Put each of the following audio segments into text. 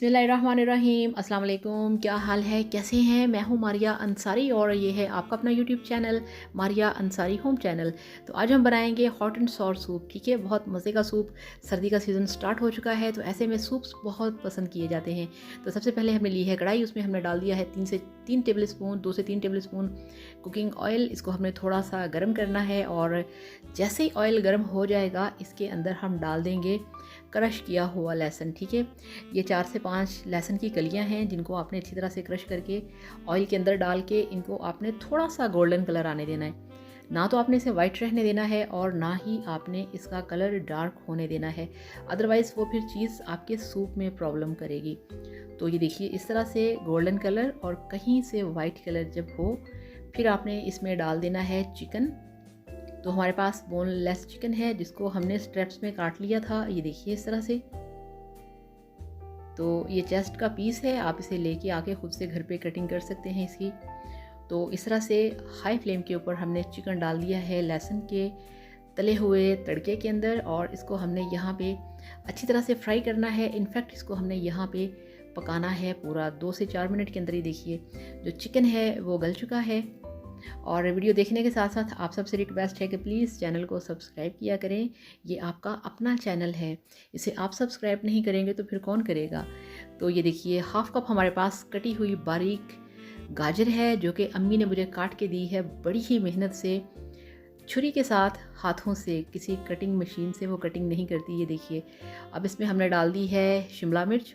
बिस्मिल्लाहिर्रहमानिर्रहीम। अस्सलाम वालेकुम। क्या हाल है, कैसे हैं? मैं हूं मारिया अंसारी और ये है आपका अपना YouTube channel Maria Ansari home channel. तो आज हम बनाएंगे हॉट एंड सॉर सूप। ठीक है, बहुत मज़े का सूप। सर्दी का सीज़न स्टार्ट हो चुका है तो ऐसे में सूप्स बहुत पसंद किए जाते हैं। तो सबसे पहले हमने ली है कढ़ाई, उसमें हमने डाल दिया है 2 से 3 टेबल स्पून कुकिंग ऑयल। इसको हमने थोड़ा सा गर्म करना है और जैसे ही ऑयल गर्म हो जाएगा इसके अंदर हम डाल देंगे क्रश किया हुआ लहसुन। ठीक है, ये 4 से 5 लहसुन की कलियां हैं जिनको आपने अच्छी तरह से क्रश करके ऑयल के अंदर डाल के इनको आपने थोड़ा सा गोल्डन कलर आने देना है। ना तो आपने इसे वाइट रहने देना है और ना ही आपने इसका कलर डार्क होने देना है, अदरवाइज़ वो फिर चीज़ आपके सूप में प्रॉब्लम करेगी। तो ये देखिए इस तरह से गोल्डन कलर और कहीं से वाइट कलर जब हो फिर आपने इसमें डाल देना है चिकन। तो हमारे पास बोनलेस चिकन है जिसको हमने स्ट्रिप्स में काट लिया था, ये देखिए इस तरह से। तो ये चेस्ट का पीस है, आप इसे लेके आके खुद से घर पे कटिंग कर सकते हैं इसकी। तो इस तरह से हाई फ्लेम के ऊपर हमने चिकन डाल दिया है लहसुन के तले हुए तड़के के अंदर और इसको हमने यहाँ पे अच्छी तरह से फ्राई करना है। इनफैक्ट इसको हमने यहाँ पे पकाना है पूरा 2 से 4 मिनट के अंदर। ही देखिए जो चिकन है वो गल चुका है। और वीडियो देखने के साथ साथ आप सबसे रिक्वेस्ट है कि प्लीज़ चैनल को सब्सक्राइब किया करें। ये आपका अपना चैनल है, इसे आप सब्सक्राइब नहीं करेंगे तो फिर कौन करेगा। तो ये देखिए हाफ़ कप हमारे पास कटी हुई बारीक गाजर है जो कि अम्मी ने मुझे काट के दी है बड़ी ही मेहनत से, छुरी के साथ, हाथों से, किसी कटिंग मशीन से वो कटिंग नहीं करती। ये देखिए अब इसमें हमने डाल दी है शिमला मिर्च।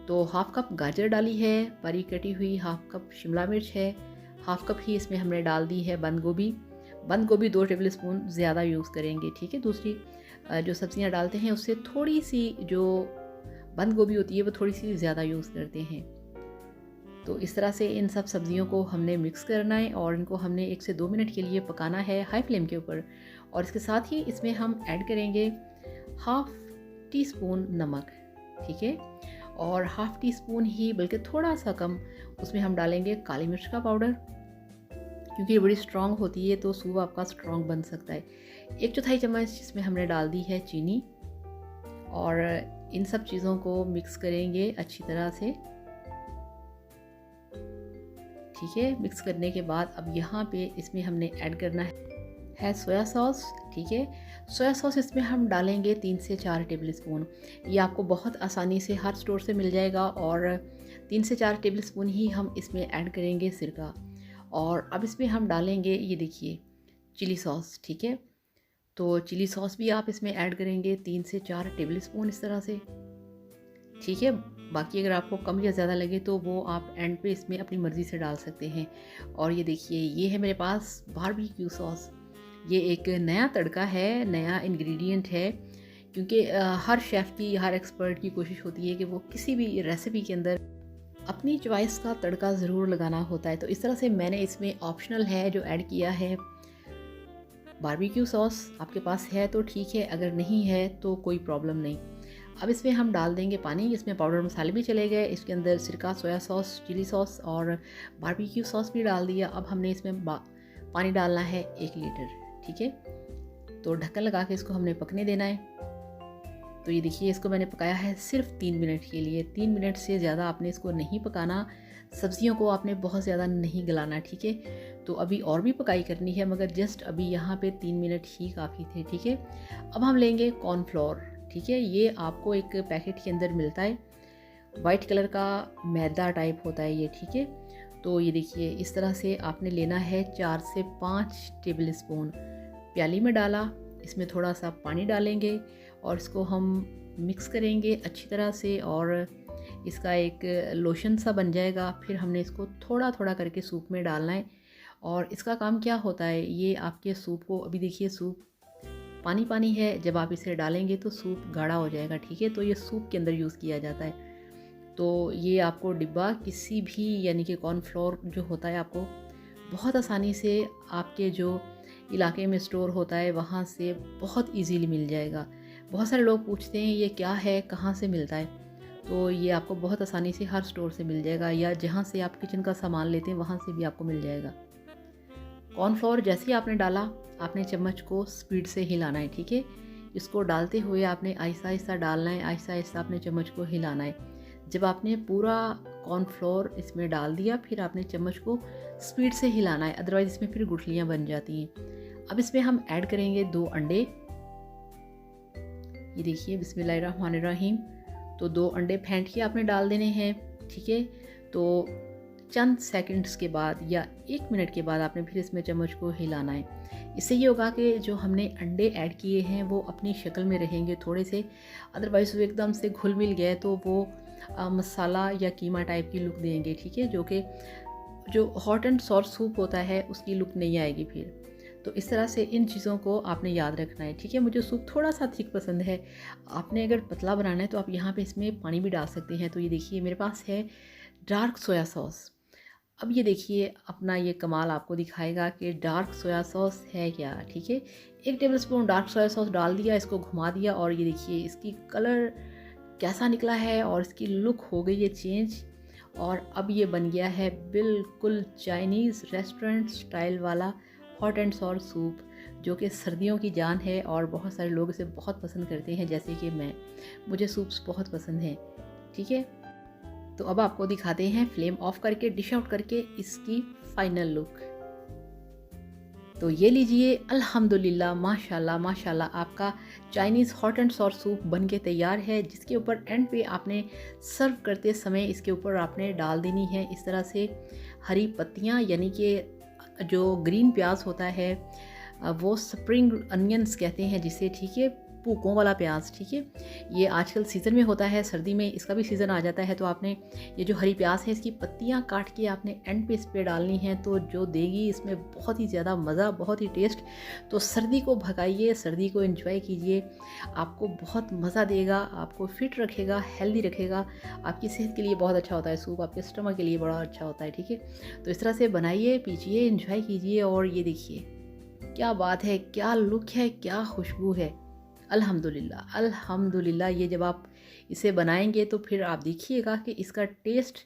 तो हाफ़ कप गाजर डाली है बारीक कटी हुई, हाफ़ कप शिमला मिर्च है, हाफ़ कप ही इसमें हमने डाल दी है बंद गोभी 2 टेबल स्पून ज़्यादा यूज़ करेंगे। ठीक है, दूसरी जो सब्ज़ियाँ डालते हैं उससे थोड़ी सी जो बंद गोभी होती है वो थोड़ी सी ज़्यादा यूज़ करते हैं। तो इस तरह से इन सब सब्ज़ियों को हमने मिक्स करना है और इनको हमने 1 से 2 मिनट के लिए पकाना है हाई फ्लेम के ऊपर। और इसके साथ ही इसमें हम ऐड करेंगे हाफ़ टी स्पून नमक। ठीक है, और हाफ़ टी स्पून ही बल्कि थोड़ा सा कम उसमें हम डालेंगे काली मिर्च का पाउडर, क्योंकि ये बड़ी स्ट्रॉन्ग होती है तो सूप आपका स्ट्रॉन्ग बन सकता है। 1/4 चम्मच इसमें हमने डाल दी है चीनी और इन सब चीज़ों को मिक्स करेंगे अच्छी तरह से। ठीक है, मिक्स करने के बाद अब यहाँ पे इसमें हमने ऐड करना है सोया सॉस। ठीक है, सोया सॉस इसमें हम डालेंगे 3 से 4 टेबल स्पून। ये आपको बहुत आसानी से हर स्टोर से मिल जाएगा और 3 से 4 टेबल स्पून ही हम इसमें ऐड करेंगे सिरका। और अब इसमें हम डालेंगे ये देखिए चिली सॉस। ठीक है, तो चिली सॉस भी आप इसमें ऐड करेंगे 3 से 4 टेबल स्पून इस तरह से। ठीक है, बाकी अगर आपको कम या ज़्यादा लगे तो वो आप एंड पे इसमें अपनी मर्ज़ी से डाल सकते हैं। और ये देखिए ये है मेरे पास बारबेक्यू सॉस। ये एक नया तड़का है, नया इंग्रेडिएंट है, क्योंकि हर शेफ़ की, हर एक्सपर्ट की कोशिश होती है कि वो किसी भी रेसिपी के अंदर अपनी चॉइस का तड़का ज़रूर लगाना होता है। तो इस तरह से मैंने इसमें ऑप्शनल है जो ऐड किया है बारबेक्यू सॉस। आपके पास है तो ठीक है, अगर नहीं है तो कोई प्रॉब्लम नहीं। अब इसमें हम डाल देंगे पानी। इसमें पाउडर मसाले भी चले गए, इसके अंदर सिरका, सोया सॉस, चिली सॉस और बारबेक्यू सॉस भी डाल दिया। अब हमने इसमें पानी डालना है 1 लीटर। ठीक है, तो ढक्कन लगा के इसको हमने पकने देना है। तो ये देखिए इसको मैंने पकाया है सिर्फ 3 मिनट के लिए। 3 मिनट से ज़्यादा आपने इसको नहीं पकाना, सब्जियों को आपने बहुत ज़्यादा नहीं गलाना। ठीक है, तो अभी और भी पकाई करनी है मगर जस्ट अभी यहाँ पे 3 मिनट ही काफ़ी थे। ठीक है, अब हम लेंगे कॉर्नफ्लोर। ठीक है, ये आपको एक पैकेट के अंदर मिलता है, वाइट कलर का मैदा टाइप होता है ये। ठीक है, तो ये देखिए इस तरह से आपने लेना है 4 से 5 टेबल स्पून। प्याली में डाला, इसमें थोड़ा सा पानी डालेंगे और इसको हम मिक्स करेंगे अच्छी तरह से और इसका एक लोशन सा बन जाएगा। फिर हमने इसको थोड़ा थोड़ा करके सूप में डालना है। और इसका काम क्या होता है, ये आपके सूप को, अभी देखिए सूप पानी पानी है, जब आप इसे डालेंगे तो सूप गाढ़ा हो जाएगा। ठीक है, तो ये सूप के अंदर यूज़ किया जाता है। तो ये आपको डिब्बा किसी भी यानी कि कॉर्नफ्लोर जो होता है आपको बहुत आसानी से आपके जो इलाके में स्टोर होता है वहाँ से बहुत इजीली मिल जाएगा। बहुत सारे लोग पूछते हैं ये क्या है, कहाँ से मिलता है, तो ये आपको बहुत आसानी से हर स्टोर से मिल जाएगा या जहाँ से आप किचन का सामान लेते हैं वहाँ से भी आपको मिल जाएगा। कॉर्नफ्लोर जैसे ही आपने डाला, आपने चम्मच को स्पीड से हिलाना है। ठीक है, इसको डालते हुए आपने आहिस्ता आहिस्ता डालना है, आहिस्ता आहिस्ता आपने चम्मच को हिलाना है। जब आपने पूरा कॉर्नफ्लोर इसमें डाल दिया, फिर आपने चम्मच को स्पीड से हिलाना है, अदरवाइज़ इसमें फिर गुठलियाँ बन जाती हैं। अब इसमें हम ऐड करेंगे 2 अंडे। ये देखिए, बिस्मिल्लाहिर्रहमानिर्रहीम। तो 2 अंडे फेंट के आपने डाल देने हैं, ठीक है। तो चंद सेकंड्स के बाद या 1 मिनट के बाद आपने फिर इसमें चम्मच को हिलाना है। इससे ये होगा कि जो हमने अंडे ऐड किए हैं वो अपनी शक्ल में रहेंगे थोड़े से, अदरवाइज़ वो एकदम से घुल मिल गए तो वो मसाला या कीमा टाइप की लुक देंगे, ठीक है, जो हॉट एंड सॉर सूप होता है उसकी लुक नहीं आएगी फिर। तो इस तरह से इन चीज़ों को आपने याद रखना है, ठीक है। मुझे सूप थोड़ा सा थिक पसंद है, आपने अगर पतला बनाना है तो आप यहाँ पे इसमें पानी भी डाल सकते हैं। तो ये देखिए मेरे पास है डार्क सोया सॉस। अब ये देखिए अपना ये कमाल आपको दिखाएगा कि डार्क सोया सॉस है क्या, ठीक है। 1 टेबलस्पून डार्क सोया सॉस डाल दिया, इसको घुमा दिया और ये देखिए इसकी कलर कैसा निकला है और इसकी लुक हो गई है चेंज। और अब ये बन गया है बिल्कुल चाइनीज़ रेस्टोरेंट स्टाइल वाला हॉट एंड सॉर सूप, जो कि सर्दियों की जान है और बहुत सारे लोग इसे बहुत पसंद करते हैं, जैसे कि मुझे सूप्स बहुत पसंद हैं, ठीक है। तो अब आपको दिखाते हैं फ्लेम ऑफ करके, डिश आउट करके इसकी फाइनल लुक। तो ये लीजिए, अल्हम्दुलिल्लाह, माशाल्लाह माशाल्लाह, आपका Chinese hot and sour soup बन के तैयार है, जिसके ऊपर एंड पे आपने सर्व करते समय इसके ऊपर आपने डाल देनी है इस तरह से हरी पत्तियाँ, यानी कि जो ग्रीन प्याज होता है वो स्प्रिंग अनियंस कहते हैं जिसे, ठीक है, पूकों वाला प्याज, ठीक है। ये आजकल सीज़न में होता है, सर्दी में इसका भी सीज़न आ जाता है। तो आपने ये जो हरी प्याज है इसकी पत्तियां काट के आपने एंड पे इस पे डालनी है, तो जो देगी इसमें बहुत ही ज़्यादा मज़ा, बहुत ही टेस्ट। तो सर्दी को भगाइए, सर्दी को एंजॉय कीजिए, आपको बहुत मज़ा देगा, आपको फिट रखेगा, हेल्दी रखेगा, आपकी सेहत के लिए बहुत अच्छा होता है सूप, आपके स्टमक के लिए बड़ा अच्छा होता है, ठीक है। तो इस तरह से बनाइए, पीजिए, एंजॉय कीजिए। और ये देखिए क्या बात है, क्या लुक है, क्या खुशबू है, अल्हम्दुलिल्लाह अल्हम्दुलिल्लाह। ये जब आप इसे बनाएंगे तो फिर आप देखिएगा कि इसका टेस्ट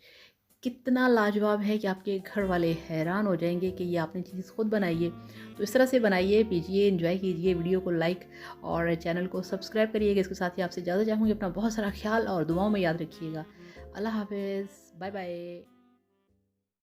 कितना लाजवाब है कि आपके घर वाले हैरान हो जाएंगे कि ये आपने चीज़ खुद बनाई है। तो इस तरह से बनाइए, पीजिए, एंजॉय कीजिए। वीडियो को लाइक और चैनल को सब्सक्राइब करिएगा। इसके साथ ही आपसे ज़्यादा चाहूँगी अपना बहुत सारा ख्याल और दुआओं में याद रखिएगा। अल्लाह हाफ़िज़, बाय बाय।